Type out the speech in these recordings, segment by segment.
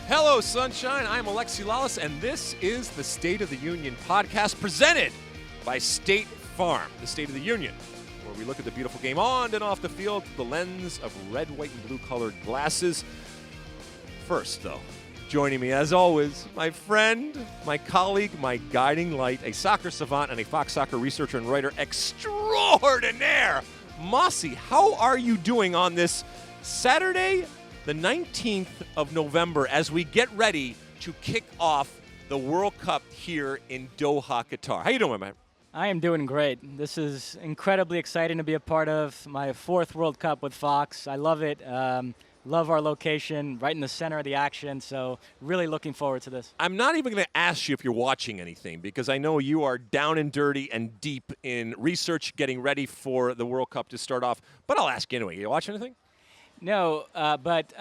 Hello, sunshine. I'm Alexi Lalas, and this is the State of the Union podcast presented by State Farm, the State of the Union, where we look at the beautiful game on and off the field through the lens of red, white, and blue-colored glasses. First, though, joining me, as always, my friend, my colleague, my guiding light, a soccer savant and a Fox Soccer researcher and writer extraordinaire, Mosse. How are you doing on this Saturday, the 19th of November, as we get ready to kick off the World Cup here in Doha, Qatar? How you doing, man? I am doing great. This is incredibly exciting to be a part of my fourth World Cup with Fox. I love it. Love our location, right in the center of the action, so really looking forward to this. I'm not even going to ask you if you're watching anything, because I know you are down and dirty and deep in research, getting ready for the World Cup to start off, but I'll ask you anyway. You watch anything? No, but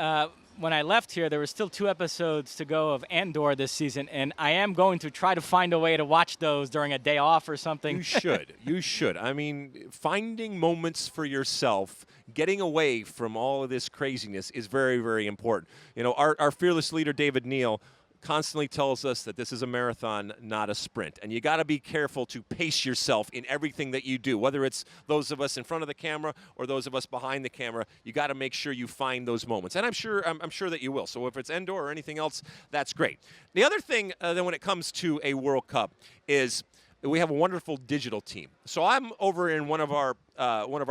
when I left here, there were still 2 episodes to go of Andor this season, and I am going to try to find a way to watch those during a day off or something. You should. You should. I mean, finding moments for yourself, getting away from all of this craziness is very, very important. You know, our fearless leader, David Mosse, constantly tells us that this is a marathon, not a sprint. And you got to be careful to pace yourself in everything that you do, whether it's those of us in front of the camera or those of us behind the camera. You got to make sure you find those moments. And I'm sure that you will. So if it's Andor or anything else, that's great. The other thing then when it comes to a World Cup is we have a wonderful digital team. So I'm over in one of our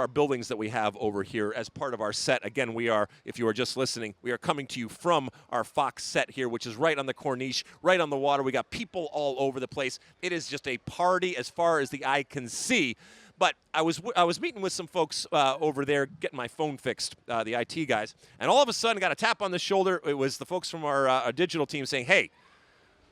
buildings that we have over here as part of our set. Again, we are, if you are just listening, we are coming to you from our Fox set here, which is right on the Corniche, right on the water. We got people all over the place. It is just a party as far as the eye can see. But I was meeting with some folks over there, getting my phone fixed, the IT guys, and all of a sudden got a tap on the shoulder. It was the folks from our digital team saying, "Hey,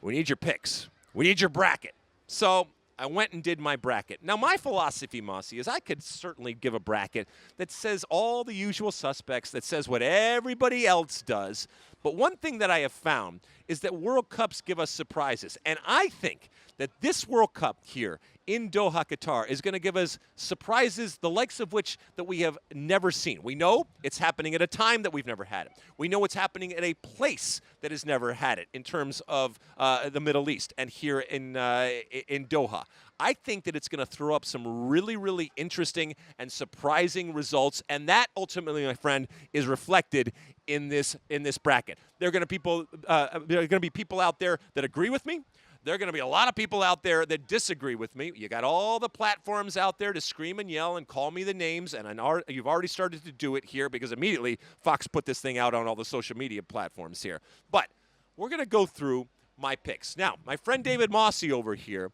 we need your picks. We need your bracket." So I went and did my bracket. Now, my philosophy, Mosse, is I could certainly give a bracket that says all the usual suspects, that says what everybody else does. But one thing that I have found is that World Cups give us surprises. And I think that this World Cup here in Doha, Qatar, is going to give us surprises, the likes of which that we have never seen. We know it's happening at a time that we've never had it. We know it's happening at a place that has never had it in terms of the Middle East and here in Doha. I think that it's going to throw up some really, really interesting and surprising results, and that ultimately, my friend, is reflected in this bracket. There are going to be people out there that agree with me. There are going to be a lot of people out there that disagree with me. You got all the platforms out there to scream and yell and call me the names, and you've already started to do it here because immediately Fox put this thing out on all the social media platforms here. But we're going to go through my picks. Now, my friend David Mosse over here,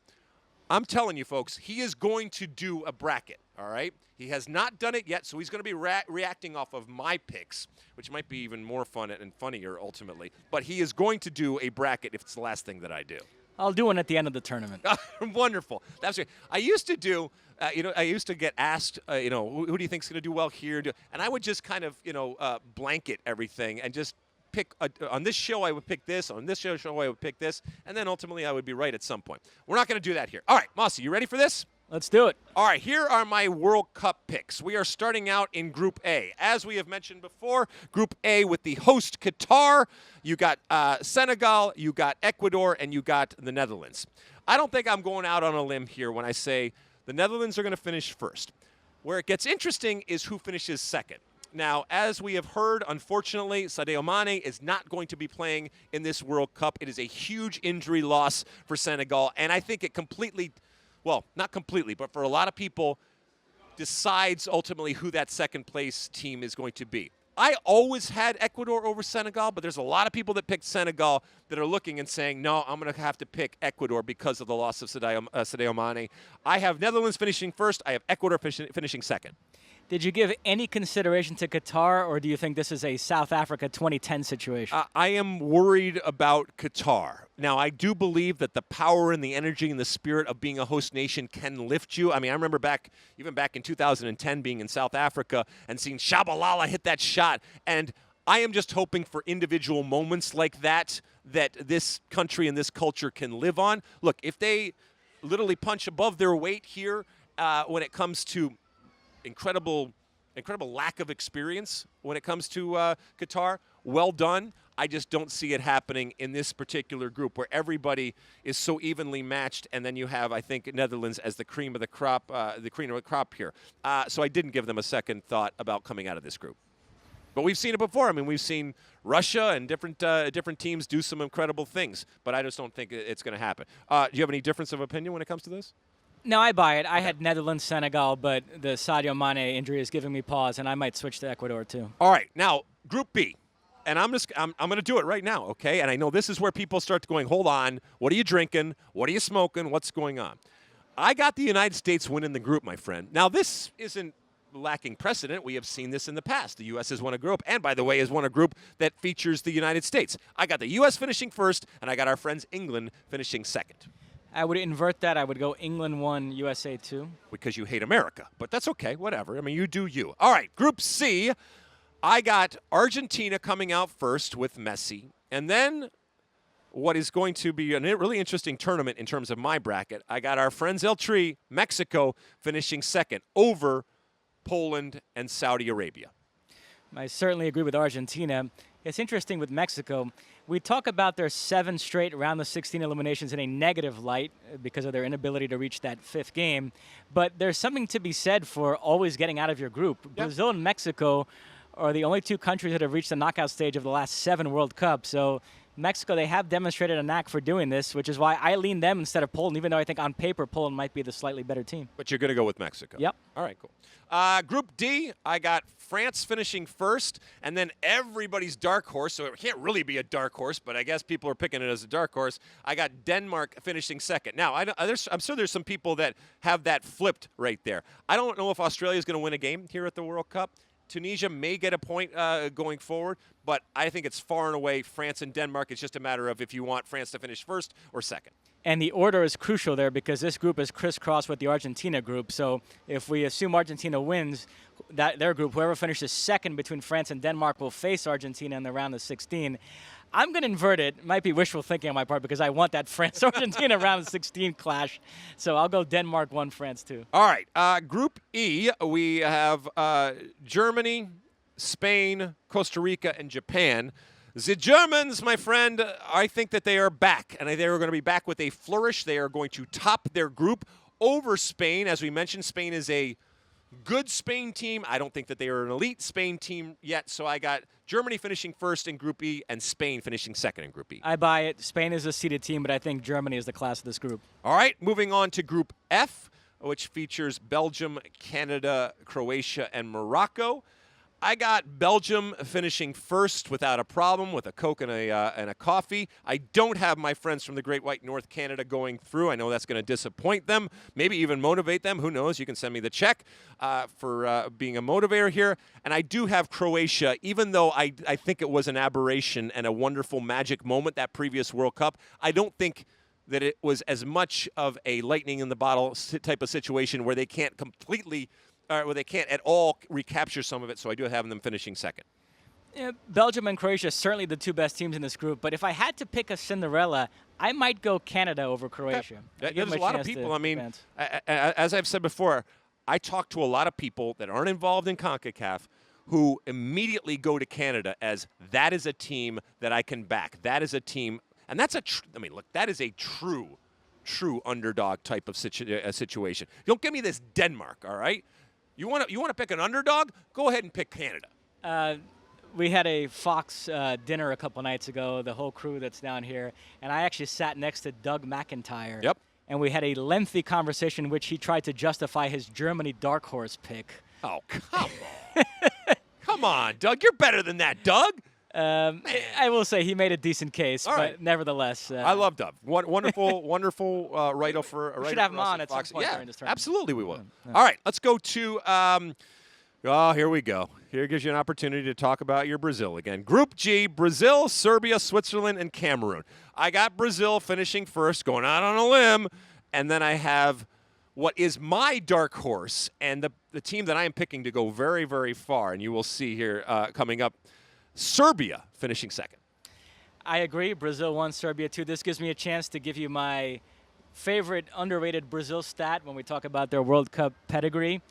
I'm telling you, folks, he is going to do a bracket, all right? He has not done it yet, so he's going to be reacting off of my picks, which might be even more fun and funnier ultimately. But he is going to do a bracket if it's the last thing that I do. I'll do one at the end of the tournament. Wonderful. That's great. I used to do, I used to get asked, who do you think is going to do well here? And I would just kind of, blanket everything and just pick, on this show I would pick this, on this show I would pick this, and then ultimately I would be right at some point. We're not going to do that here. All right, Mosse, you ready for this? Let's do it. All right, here are my World Cup picks. We are starting out in Group A. As we have mentioned before, Group A with the host Qatar. You got Senegal, you got Ecuador, and you got the Netherlands. I don't think I'm going out on a limb here when I say the Netherlands are going to finish first. Where it gets interesting is who finishes second. Now, as we have heard, unfortunately, Sadio Mane is not going to be playing in this World Cup. It is a huge injury loss for Senegal, and I think it completely, well, not completely, but for a lot of people, decides ultimately who that second place team is going to be. I always had Ecuador over Senegal, but there's a lot of people that picked Senegal that are looking and saying, no, I'm going to have to pick Ecuador because of the loss of Sadio Mane. I have Netherlands finishing first. I have Ecuador finishing second. Did you give any consideration to Qatar, or do you think this is a South Africa 2010 situation? I am worried about Qatar. Now, I do believe that the power and the energy and the spirit of being a host nation can lift you. I mean, I remember even back in 2010 being in South Africa and seeing Shabalala hit that shot. And I am just hoping for individual moments like that this country and this culture can live on. Look, if they literally punch above their weight here when it comes to incredible lack of experience when it comes to Qatar, well done. I just don't see it happening in this particular group where everybody is so evenly matched, and then you have, I think, Netherlands as the cream of the crop here. So I didn't give them a second thought about coming out of this group. But we've seen it before. I mean, we've seen Russia and different teams do some incredible things, but I just don't think it's going to happen. Do you have any difference of opinion when it comes to this? No, I buy it. I had Netherlands, Senegal, but the Sadio Mane injury is giving me pause, and I might switch to Ecuador too. All right, now Group B, and I'm going to do it right now, okay? And I know this is where people start going, hold on, what are you drinking? What are you smoking? What's going on? I got the United States winning the group, my friend. Now this isn't lacking precedent. We have seen this in the past. The U.S. has won a group, and by the way, has won a group that features the United States. I got the U.S. finishing first, and I got our friends England finishing second. I would invert that. I would go England 1, USA 2. Because you hate America, but that's okay, whatever. I mean, you do you. All right, Group C, I got Argentina coming out first with Messi, and then what is going to be a really interesting tournament in terms of my bracket, I got our friends El Tri, Mexico, finishing second over Poland and Saudi Arabia. I certainly agree with Argentina. It's interesting with Mexico. We talk about their 7 straight round of 16 eliminations in a negative light because of their inability to reach that 5th game. But there's something to be said for always getting out of your group. Yep. Brazil and Mexico are the only 2 countries that have reached the knockout stage of the last 7 World Cups. So Mexico, they have demonstrated a knack for doing this, which is why I lean them instead of Poland, even though I think on paper Poland might be the slightly better team. But you're going to go with Mexico. Yep. All right, cool. Group D, I got France finishing first, and then everybody's dark horse, so it can't really be a dark horse, but I guess people are picking it as a dark horse. I got Denmark finishing second. Now, I'm sure there's some people that have that flipped right there. I don't know if Australia is going to win a game here at the World Cup. Tunisia may get a point going forward, but I think it's far and away France and Denmark. It's just a matter of if you want France to finish first or second. And the order is crucial there because this group is crisscrossed with the Argentina group. So if we assume Argentina wins their group, whoever finishes second between France and Denmark will face Argentina in the round of 16. I'm going to invert it. Might be wishful thinking on my part because I want that France-Argentina round of 16 clash. So I'll go Denmark 1, France 2. All right. Group E, we have Germany, Spain, Costa Rica, and Japan. The Germans, my friend, I think that they are back, and they are going to be back with a flourish. They are going to top their group over Spain. As we mentioned, Spain is a good Spain team. I don't think that they are an elite Spain team yet, so I got Germany finishing first in Group E and Spain finishing second in Group E. I buy it. Spain is a seeded team, but I think Germany is the class of this group. All right, moving on to Group F, which features Belgium, Canada, Croatia, and Morocco. I got Belgium finishing first without a problem with a Coke and a coffee. I don't have my friends from the Great White North Canada going through. I know that's going to disappoint them, maybe even motivate them. Who knows? You can send me the check for being a motivator here. And I do have Croatia, even though I think it was an aberration and a wonderful magic moment, that previous World Cup. I don't think that it was as much of a lightning in the bottle type of situation where they can't completely where they can't at all recapture some of it, so I do have them finishing second. Yeah, Belgium and Croatia are certainly the 2 best teams in this group, but if I had to pick a Cinderella, I might go Canada over Croatia. There's a lot of people. I mean, as I've said before, I talk to a lot of people that aren't involved in CONCACAF who immediately go to Canada as that is a team that I can back. That is a team, and that's that is a true underdog type of situation. Don't give me this Denmark, all right? You want to pick an underdog? Go ahead and pick Canada. We had a Fox dinner a couple nights ago, the whole crew that's down here, and I actually sat next to Doug McIntyre. Yep. And we had a lengthy conversation in which he tried to justify his Germany dark horse pick. Oh, come on. Come on, Doug. You're better than that, Doug. I will say he made a decent case, but nevertheless. I love Doug. Wonderful writer for a writer. Should have him on at some point during this tournament. Absolutely we will. Yeah. All right, let's go to here we go. Here gives you an opportunity to talk about your Brazil again. Group G, Brazil, Serbia, Switzerland, and Cameroon. I got Brazil finishing first, going out on a limb, and then I have what is my dark horse and the team that I am picking to go very, very far, and you will see here coming up, Serbia finishing second. I agree. Brazil 1, Serbia 2. This gives me a chance to give you my favorite underrated Brazil stat when we talk about their World Cup pedigree.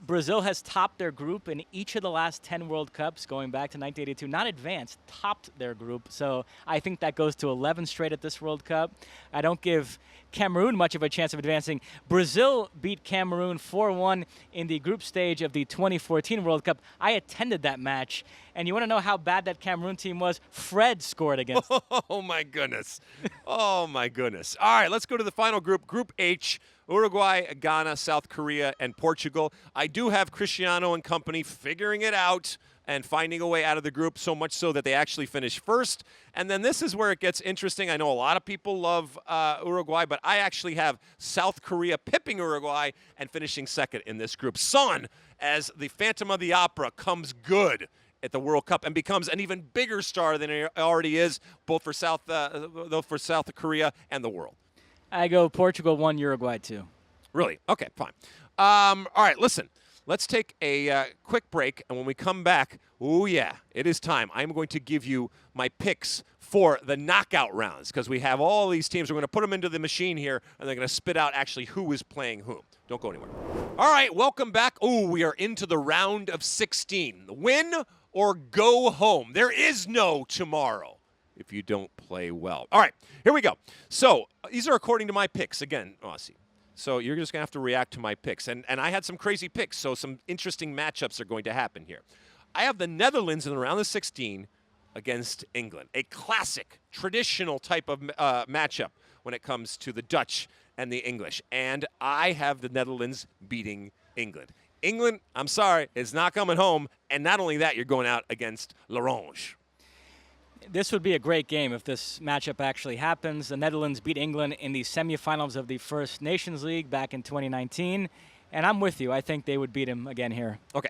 Brazil has topped their group in each of the last 10 World Cups going back to 1982. Not advanced, topped their group. So I think that goes to 11 straight at this World Cup. I don't give Cameroon much of a chance of advancing. Brazil beat Cameroon 4-1 in the group stage of the 2014 World Cup. I attended that match. And you want to know how bad that Cameroon team was? Fred scored against them. Oh, my goodness. Oh, my goodness. All right, let's go to the final group, Group H. Uruguay, Ghana, South Korea, and Portugal. I do have Cristiano and company figuring it out and finding a way out of the group, so much so that they actually finish first. And then this is where it gets interesting. I know a lot of people love Uruguay, but I actually have South Korea pipping Uruguay and finishing second in this group. Son, as the Phantom of the Opera, comes good at the World Cup and becomes an even bigger star than he already is, both for South Korea and the world. I go Portugal 1, Uruguay 2. Really? Okay, fine. All right, listen. Let's take a quick break, and when we come back, oh yeah, it is time. I'm going to give you my picks for the knockout rounds because we have all these teams. We're going to put them into the machine here, and they're going to spit out actually who is playing whom. Don't go anywhere. All right, welcome back. Oh, we are into the round of 16. Win or go home. There is no tomorrow if you don't play well. All right, here we go. So these are according to my picks. Again, Aussie. So you're just going to have to react to my picks. And I had some crazy picks, so some interesting matchups are going to happen here. I have the Netherlands in the round of 16 against England. A classic, traditional type of matchup when it comes to the Dutch and the English. And I have the Netherlands beating England. England, I'm sorry, is not coming home. And not only that, you're going out against L'Orange. This would be a great game if this matchup actually happens. The Netherlands beat England in the semifinals of the First Nations League back in 2019. And I'm with you. I think they would beat him again here. Okay.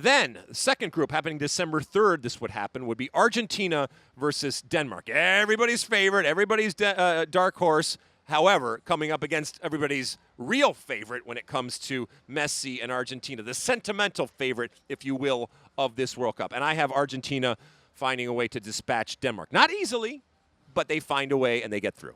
Then, the second group happening December 3rd, this would happen, would be Argentina versus Denmark. Everybody's favorite, everybody's dark horse. However, coming up against everybody's real favorite when it comes to Messi and Argentina, the sentimental favorite, if you will, of this World Cup. And I have Argentina finding a way to dispatch Denmark. Not easily, but they find a way and they get through.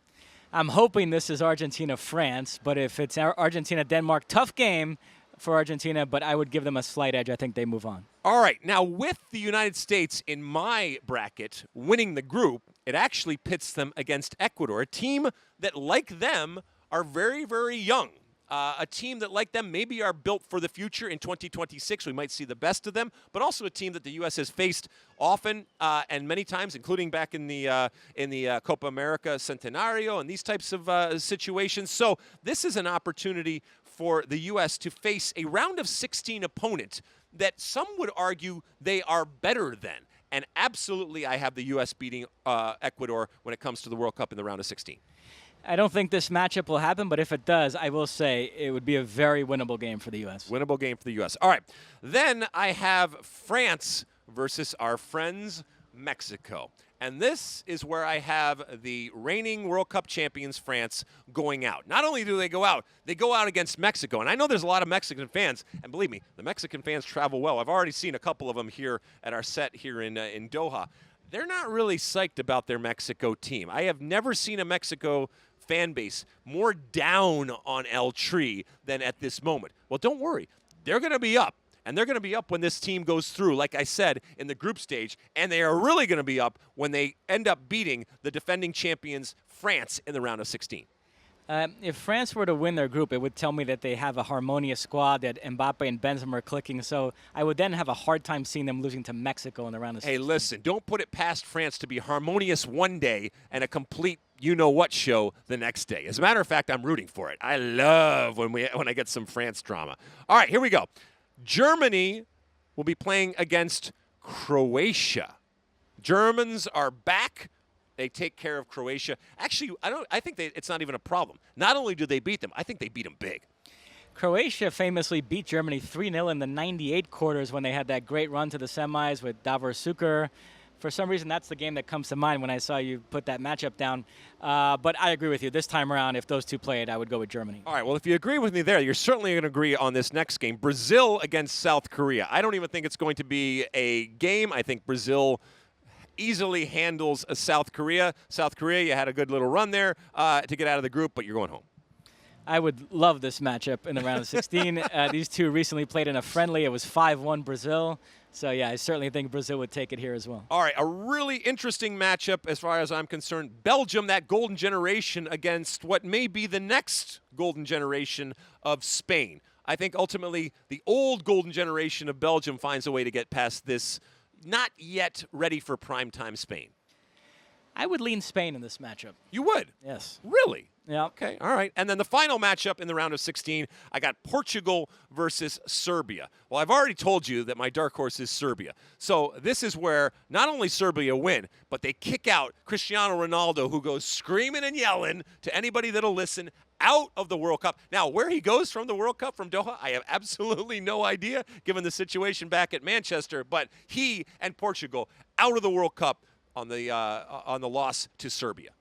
I'm hoping this is Argentina-France, but if it's Argentina-Denmark, tough game for Argentina, but I would give them a slight edge. I think they move on. All right. Now, with the United States in my bracket winning the group, it actually pits them against Ecuador, a team that, like them, are very, very young. A team that, like them, maybe are built for the future in 2026. We might see the best of them, but also a team that the U.S. has faced often and many times, including back in the Copa America Centenario and these types of situations. So this is an opportunity for the U.S. to face a round of 16 opponent that some would argue they are better than. And absolutely, I have the U.S. beating Ecuador when it comes to the World Cup in the round of 16. I don't think this matchup will happen, but if it does, I will say it would be a very winnable game for the U.S. Winnable game for the U.S. All right. Then I have France versus our friends Mexico. And this is where I have the reigning World Cup champions, France, going out. Not only do they go out against Mexico. And I know there's a lot of Mexican fans, and believe me, the Mexican fans travel well. I've already seen a couple of them here at our set here in Doha. They're not really psyched about their Mexico team. I have never seen a Mexico fan base more down on El Tri than at this moment. Well, don't worry. They're going to be up. And they're going to be up when this team goes through, like I said, in the group stage. And they are really going to be up when they end up beating the defending champions, France, in the round of 16. If France were to win their group, it would tell me that they have a harmonious squad, that Mbappe and Benzema are clicking. So I would then have a hard time seeing them losing to Mexico in the round of 16. Hey, listen, don't put it past France to be harmonious one day and a complete you-know-what show the next day. As a matter of fact, I'm rooting for it. I love when I get some France drama. All right, here we go. Germany will be playing against Croatia. Germans are back. They take care of Croatia. Actually, I think it's not even a problem. Not only do they beat them, I think they beat them big. Croatia famously beat Germany 3-0 in the 98 quarters when they had that great run to the semis with Davor Suker. For some reason, that's the game that comes to mind when I saw you put that matchup down. But I agree with you. This time around, if those two played, I would go with Germany. All right, well, if you agree with me there, you're certainly going to agree on this next game. Brazil against South Korea. I don't even think it's going to be a game. I think Brazil easily handles South Korea. South Korea, you had a good little run there to get out of the group, but you're going home. I would love this matchup in the round of 16. These two recently played in a friendly. It was 5-1 Brazil. So, yeah, I certainly think Brazil would take it here as well. All right, a really interesting matchup as far as I'm concerned. Belgium, that golden generation, against what may be the next golden generation of Spain. I think ultimately the old golden generation of Belgium finds a way to get past this not yet ready for primetime Spain. I would lean Spain in this matchup. You would? Yes. Really? Yeah. Okay, all right. And then the final matchup in the round of 16, I got Portugal versus Serbia. Well, I've already told you that my dark horse is Serbia. So this is where not only Serbia win, but they kick out Cristiano Ronaldo, who goes screaming and yelling to anybody that'll listen, out of the World Cup. Now, where he goes from the World Cup, from Doha, I have absolutely no idea, given the situation back at Manchester. But he and Portugal out of the World Cup on the loss to Serbia.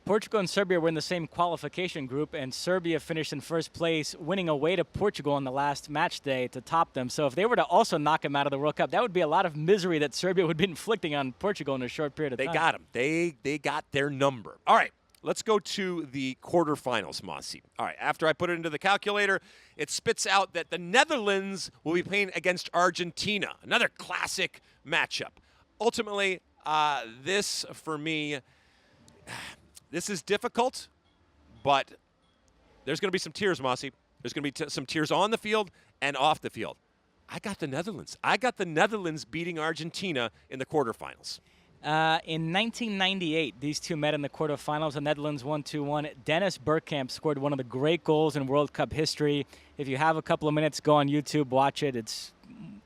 Portugal and Serbia were in the same qualification group, and Serbia finished in first place, winning away to Portugal on the last match day to top them. So if they were to also knock them out of the World Cup, that would be a lot of misery that Serbia would be inflicting on Portugal in a short period of time. They got them. They got their number. All right, let's go to the quarterfinals, Mosse. All right, after I put it into the calculator, it spits out that the Netherlands will be playing against Argentina, another classic matchup. Ultimately, this, for me, this is difficult, but there's going to be some tears, Mosse. There's going to be some tears on the field and off the field. I got the Netherlands. I got the Netherlands beating Argentina in the quarterfinals. In 1998, these two met in the quarterfinals. The Netherlands won 2-1. Dennis Bergkamp scored one of the great goals in World Cup history. If you have a couple of minutes, go on YouTube, watch it. It's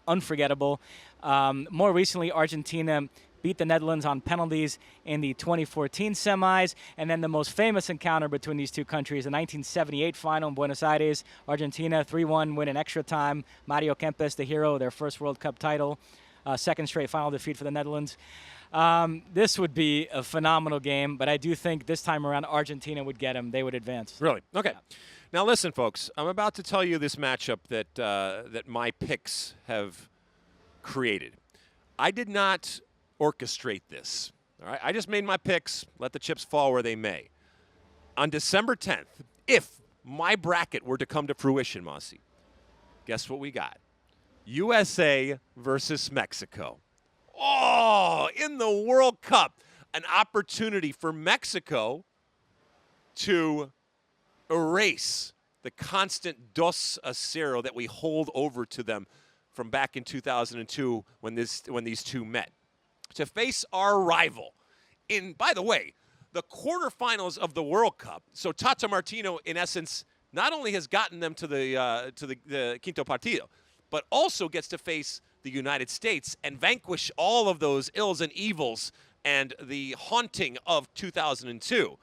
unforgettable. More recently, Argentina beat the Netherlands on penalties in the 2014 semis. And then the most famous encounter between these two countries, the 1978 final in Buenos Aires. Argentina 3-1 win in extra time. Mario Kempes, the hero, their first World Cup title. Second straight final defeat for the Netherlands. This would be a phenomenal game, but I do think this time around Argentina would get them. They would advance. Really? Okay. Yeah. Now listen, folks. I'm about to tell you this matchup that that my picks have created. I did not orchestrate this. All right? I just made my picks. Let the chips fall where they may. On December 10th, if my bracket were to come to fruition, Mosse, guess what we got? USA versus Mexico. Oh, in the World Cup, an opportunity for Mexico to erase the constant 2-0 that we hold over to them from back in 2002 when these two met. To face our rival in, by the way, the quarterfinals of the World Cup. So Tata Martino, in essence, not only has gotten them to the Quinto Partido, but also gets to face the United States and vanquish all of those ills and evils and the haunting of 2002.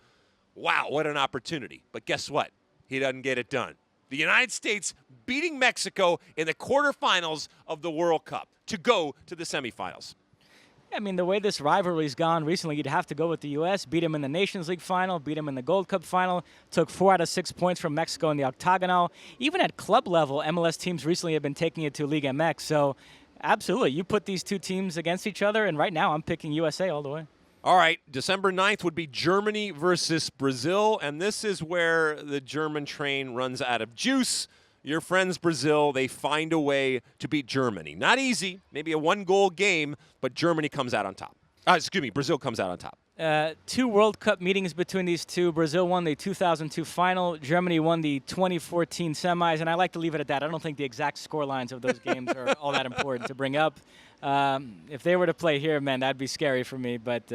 Wow, what an opportunity. But guess what? He doesn't get it done. The United States beating Mexico in the quarterfinals of the World Cup to go to the semifinals. I mean, the way this rivalry's gone recently, you'd have to go with the U.S., beat them in the Nations League final, beat them in the Gold Cup final, took 4 out of 6 points from Mexico in the octagonal. Even at club level, MLS teams recently have been taking it to League MX. So, absolutely, you put these two teams against each other, and right now I'm picking USA all the way. All right, December 9th would be Germany versus Brazil, and this is where the German train runs out of juice. Your friends Brazil, they find a way to beat Germany. Not easy, maybe a 1-goal game, but Germany comes out on top. Brazil comes out on top. 2 World Cup meetings between these two. Brazil won the 2002 final. Germany won the 2014 semis, and I like to leave it at that. I don't think the exact score lines of those games are all that important to bring up. If they were to play here, man, that'd be scary for me. But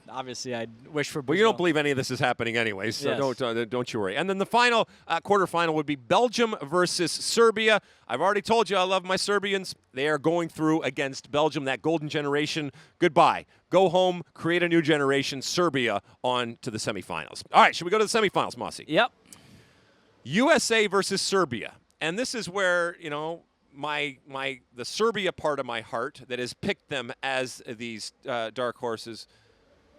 obviously, I'd wish for Brazil. Well, you don't believe any of this is happening anyway, so yes. don't you worry. And then the final quarterfinal would be Belgium versus Serbia. I've already told you I love my Serbians. They are going through against Belgium, that golden generation. Goodbye. Go home, create a new generation. Serbia on to the semifinals. All right, should we go to the semifinals, Mosse? Yep. USA versus Serbia. And this is where, you know, the Serbia part of my heart that has picked them as these dark horses,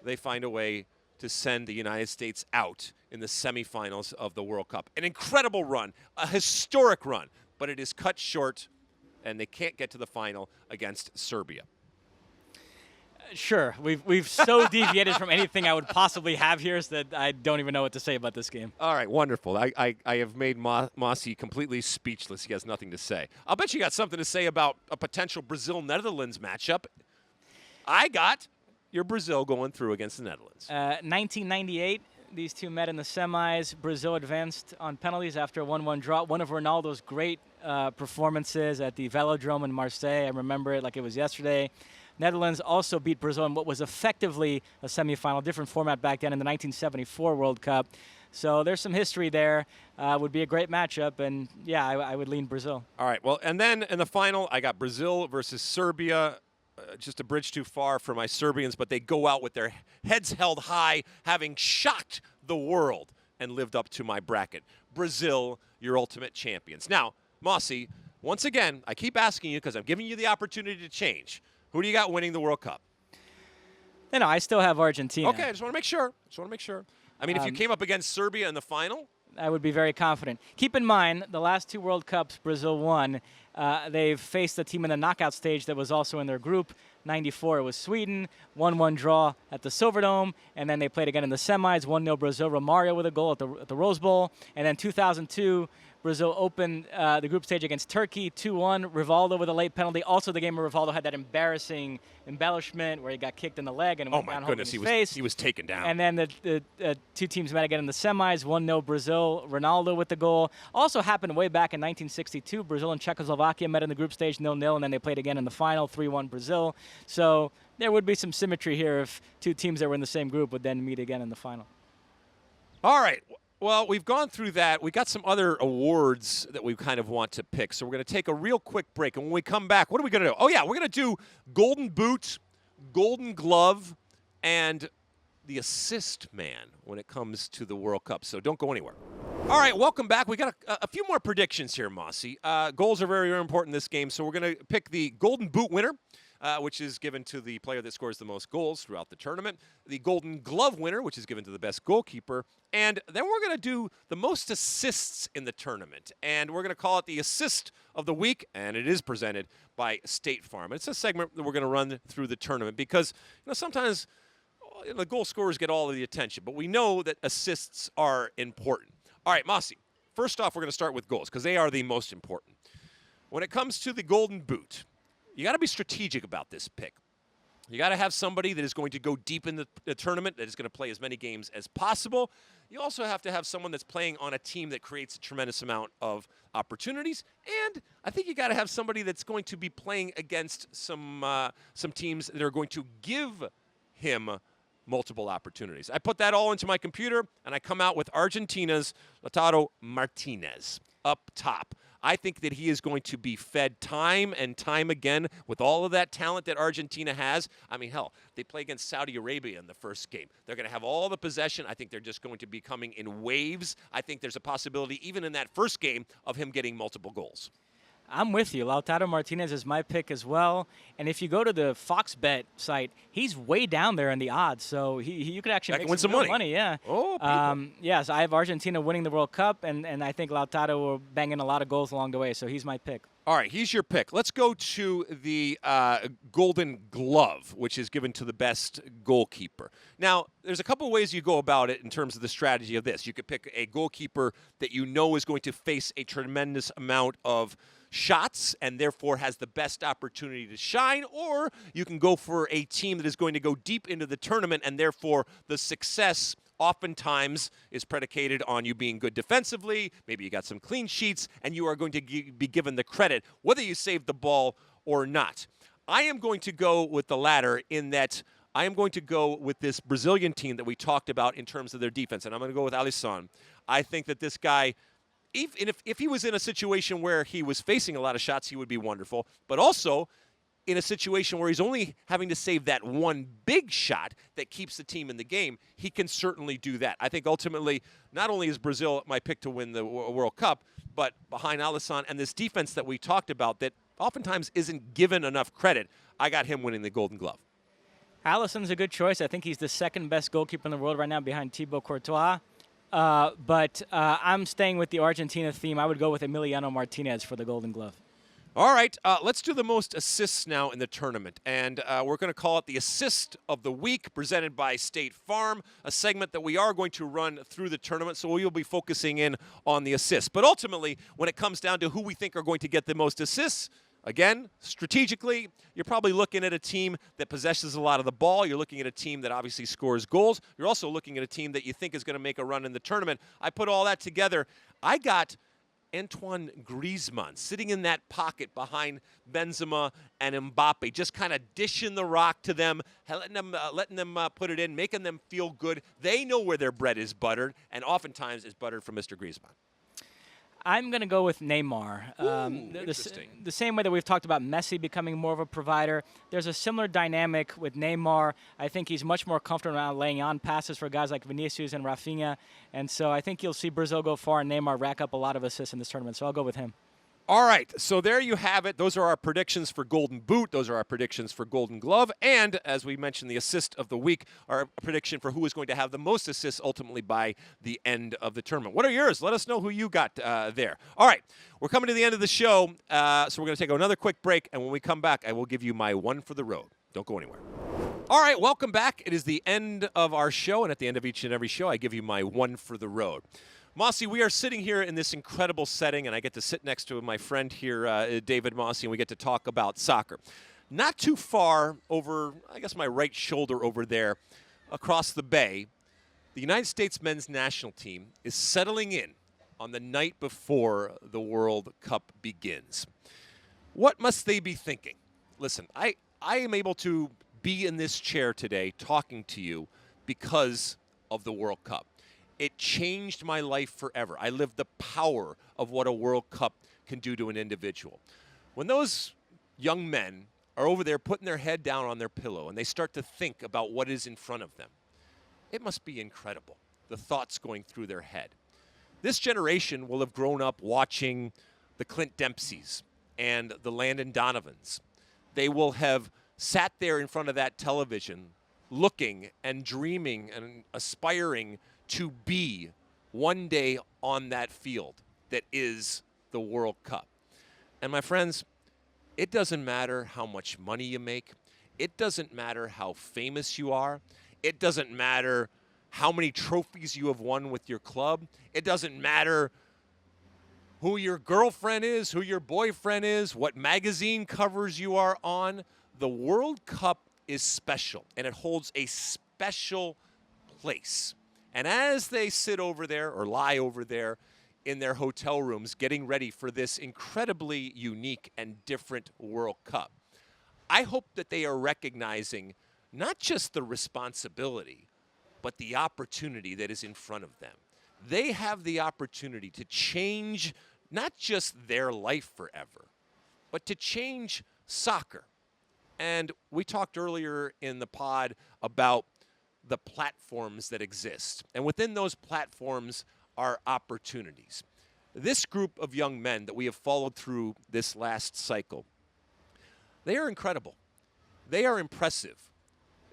they find a way to send the United States out in the semifinals of the World Cup. An incredible run, a historic run, but it is cut short, and they can't get to the final against Serbia. Sure. We've so deviated from anything I would possibly have here so that I don't even know what to say about this game. All right, wonderful. I have made Mosse completely speechless. He has nothing to say. I'll bet you got something to say about a potential Brazil-Netherlands matchup. I got your Brazil going through against the Netherlands. 1998, these two met in the semis. Brazil advanced on penalties after a 1-1 draw. One of Ronaldo's great performances at the Velodrome in Marseille. I remember it like it was yesterday. Netherlands also beat Brazil in what was effectively a semifinal, different format back then in the 1974 World Cup. So there's some history there. Would be a great matchup, and yeah, I would lean Brazil. All right, well, and then in the final, I got Brazil versus Serbia. Just a bridge too far for my Serbians, but they go out with their heads held high, having shocked the world and lived up to my bracket. Brazil, your ultimate champions. Now, Mosse, once again, I keep asking you because I'm giving you the opportunity to change. Who do you got winning the World Cup? No, I still have Argentina. Okay, I just want to make sure. I mean, if you came up against Serbia in the final, I would be very confident. Keep in mind, the last two World Cups Brazil won, they've faced a team in the knockout stage that was also in their group. 94, it was Sweden, 1-1 draw at the Silverdome, and then they played again in the semis, 1-0 Brazil, Romario with a goal at the Rose Bowl, and then 2002, Brazil opened the group stage against Turkey, 2-1, Rivaldo with a late penalty. Also, the game where Rivaldo had that embarrassing embellishment where he got kicked in the leg and went down holding his face. He was taken down. And then the two teams met again in the semis, 1-0 Brazil, Ronaldo with the goal. Also happened way back in 1962. Brazil and Czechoslovakia met in the group stage 0-0, and then they played again in the final, 3-1 Brazil. So there would be some symmetry here if two teams that were in the same group would then meet again in the final. All right. Well, we've gone through that. We got some other awards that we kind of want to pick. So we're going to take a real quick break. And when we come back, what are we going to do? Oh, yeah, we're going to do Golden Boot, Golden Glove, and the assist man when it comes to the World Cup. So don't go anywhere. All right, welcome back. We got a few more predictions here, Mosse. Goals are very, very important in this game. So we're going to pick the Golden Boot winner, which is given to the player that scores the most goals throughout the tournament. The Golden Glove winner, which is given to the best goalkeeper. And then we're going to do the most assists in the tournament. And we're going to call it the Assist of the Week, and it is presented by State Farm. It's a segment that we're going to run through the tournament because sometimes the goal scorers get all of the attention, but we know that assists are important. All right, Mosse, first off, we're going to start with goals because they are the most important. When it comes to the Golden Boot, you got to be strategic about this pick. You got to have somebody that is going to go deep in the tournament, that is going to play as many games as possible. You also have to have someone that's playing on a team that creates a tremendous amount of opportunities. And I think you got to have somebody that's going to be playing against some teams that are going to give him multiple opportunities. I put that all into my computer, and I come out with Argentina's Lautaro Martinez up top. I think that he is going to be fed time and time again with all of that talent that Argentina has. I mean, hell, they play against Saudi Arabia in the first game. They're going to have all the possession. I think they're just going to be coming in waves. I think there's a possibility, even in that first game, of him getting multiple goals. I'm with you. Lautaro Martinez is my pick as well. And if you go to the Fox Bet site, he's way down there in the odds. So you could actually make some real money. Yeah. Oh, yes, I have Argentina winning the World Cup, and I think Lautaro will bang in a lot of goals along the way. So he's my pick. All right, he's your pick. Let's go to the Golden Glove, which is given to the best goalkeeper. Now, there's a couple ways you go about it in terms of the strategy of this. You could pick a goalkeeper that you know is going to face a tremendous amount of shots and therefore has the best opportunity to shine, or you can go for a team that is going to go deep into the tournament and therefore the success oftentimes is predicated on you being good defensively. Maybe you got some clean sheets, and you are going to be given the credit whether you saved the ball or not. I am going to go with the latter in that I am going to go with this Brazilian team that we talked about in terms of their defense, and I'm going to go with Alisson. I think that this guy, if he was in a situation where he was facing a lot of shots, he would be wonderful. But also, in a situation where he's only having to save that one big shot that keeps the team in the game, he can certainly do that. I think ultimately, not only is Brazil my pick to win the World Cup, but behind Alisson and this defense that we talked about that oftentimes isn't given enough credit, I got him winning the Golden Glove. Alisson's a good choice. I think he's the second best goalkeeper in the world right now behind Thibaut Courtois. But I'm staying with the Argentina theme. I would go with Emiliano Martinez for the Golden Glove. All right, let's do the most assists now in the tournament. And we're going to call it the Assist of the Week, presented by State Farm, a segment that we are going to run through the tournament. So we will be focusing in on the assists. But ultimately, when it comes down to who we think are going to get the most assists, again, strategically, you're probably looking at a team that possesses a lot of the ball. You're looking at a team that obviously scores goals. You're also looking at a team that you think is going to make a run in the tournament. I put all that together. I got Antoine Griezmann sitting in that pocket behind Benzema and Mbappe, just kind of dishing the rock to them, letting them put it in, making them feel good. They know where their bread is buttered, and oftentimes is buttered from Mr. Griezmann. I'm going to go with Neymar. Interesting. The same way that we've talked about Messi becoming more of a provider, there's a similar dynamic with Neymar. I think he's much more comfortable now laying on passes for guys like Vinicius and Rafinha. And so I think you'll see Brazil go far and Neymar rack up a lot of assists in this tournament. So I'll go with him. All right, so there you have it. Those are our predictions for Golden Boot. Those are our predictions for Golden Glove. And as we mentioned, the assist of the week, our prediction for who is going to have the most assists ultimately by the end of the tournament. What are yours? Let us know who you got there. All right, we're coming to the end of the show, so we're going to take another quick break. And when we come back, I will give you my one for the road. Don't go anywhere. All right, welcome back. It is the end of our show, and at the end of each and every show, I give you my one for the road. Mosse, we are sitting here in this incredible setting, and I get to sit next to my friend here, David Mosse, and we get to talk about soccer. Not too far over, I guess my right shoulder over there, across the bay, the United States men's national team is settling in on the night before the World Cup begins. What must they be thinking? Listen, I am able to be in this chair today talking to you because of the World Cup. It changed my life forever. I lived the power of what a World Cup can do to an individual. When those young men are over there putting their head down on their pillow and they start to think about what is in front of them, it must be incredible, the thoughts going through their head. This generation will have grown up watching the Clint Dempseys and the Landon Donovans. They will have sat there in front of that television looking and dreaming and aspiring to be one day on that field that is the World Cup. And my friends, it doesn't matter how much money you make. It doesn't matter how famous you are. It doesn't matter how many trophies you have won with your club. It doesn't matter who your girlfriend is, who your boyfriend is, what magazine covers you are on. The World Cup is special, and it holds a special place. And as they sit over there or lie over there in their hotel rooms getting ready for this incredibly unique and different World Cup, I hope that they are recognizing not just the responsibility, but the opportunity that is in front of them. They have the opportunity to change not just their life forever, but to change soccer. And we talked earlier in the pod about the platforms that exist. And within those platforms are opportunities. This group of young men that we have followed through this last cycle, they are incredible. They are impressive.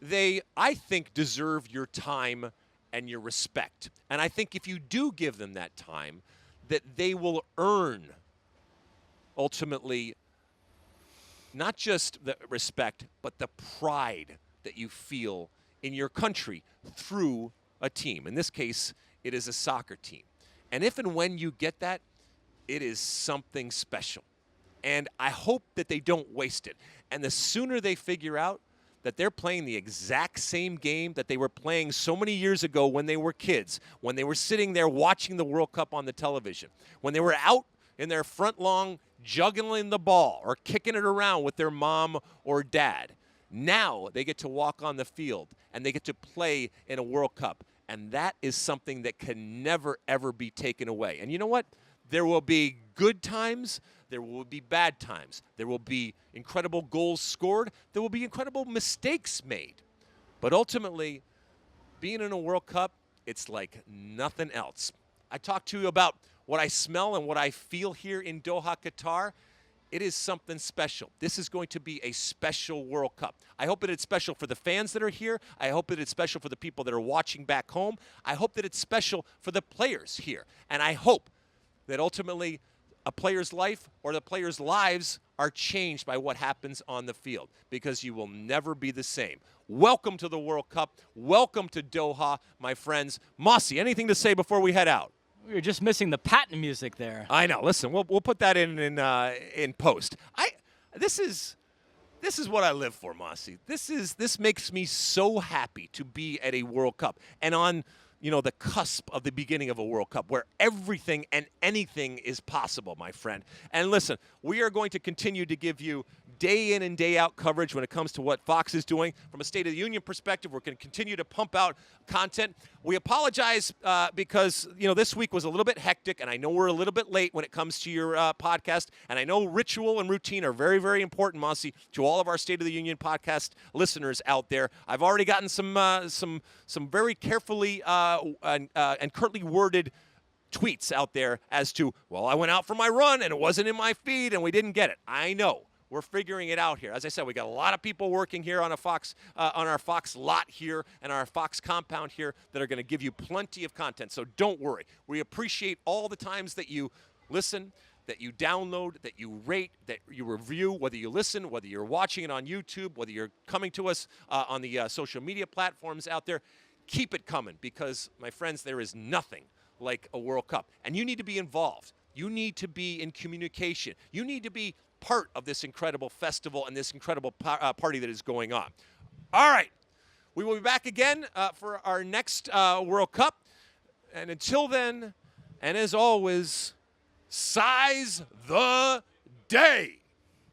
They, I think, deserve your time and your respect. And I think if you do give them that time, that they will earn, ultimately, not just the respect, but the pride that you feel in your country through a team. In this case, it is a soccer team. And if and when you get that, it is something special. And I hope that they don't waste it. And the sooner they figure out that they're playing the exact same game that they were playing so many years ago when they were kids, when they were sitting there watching the World Cup on the television, when they were out in their front lawn juggling the ball or kicking it around with their mom or dad. Now they get to walk on the field and they get to play in a World Cup. And that is something that can never, ever be taken away. And you know what? There will be good times. There will be bad times. There will be incredible goals scored. There will be incredible mistakes made. But ultimately, being in a World Cup, it's like nothing else. I talked to you about what I smell and what I feel here in Doha, Qatar. It is something special. This is going to be a special World Cup. I hope that it's special for the fans that are here. I hope that it's special for the people that are watching back home. I hope that it's special for the players here. And I hope that ultimately a player's life or the players' lives are changed by what happens on the field, because you will never be the same. Welcome to the World Cup. Welcome to Doha, my friends. Mosse, anything to say before we head out? We were just missing the patent music there. I know. Listen, we'll put that in post. This is what I live for, Mosse. This makes me so happy to be at a World Cup and on the cusp of the beginning of a World Cup where everything and anything is possible, my friend. And listen, we are going to continue to give you day in and day out coverage when it comes to what Fox is doing. From a State of the Union perspective, we're going to continue to pump out content. We apologize because, this week was a little bit hectic, and I know we're a little bit late when it comes to your podcast. And I know ritual and routine are very, very important, Mosse, to all of our State of the Union podcast listeners out there. I've already gotten some very carefully and curtly worded tweets out there as to, well, I went out for my run and it wasn't in my feed and we didn't get it. I know. We're figuring it out here. As I said, we got a lot of people working here on our Fox lot here and our Fox compound here that are going to give you plenty of content. So don't worry. We appreciate all the times that you listen, that you download, that you rate, that you review, whether you listen, whether you're watching it on YouTube, whether you're coming to us on the social media platforms out there. Keep it coming, because, my friends, there is nothing like a World Cup. And you need to be involved. You need to be in communication. You need to be part of this incredible festival and this incredible party that is going on. All right. We will be back again for our next World Cup. And until then, and as always, size the day.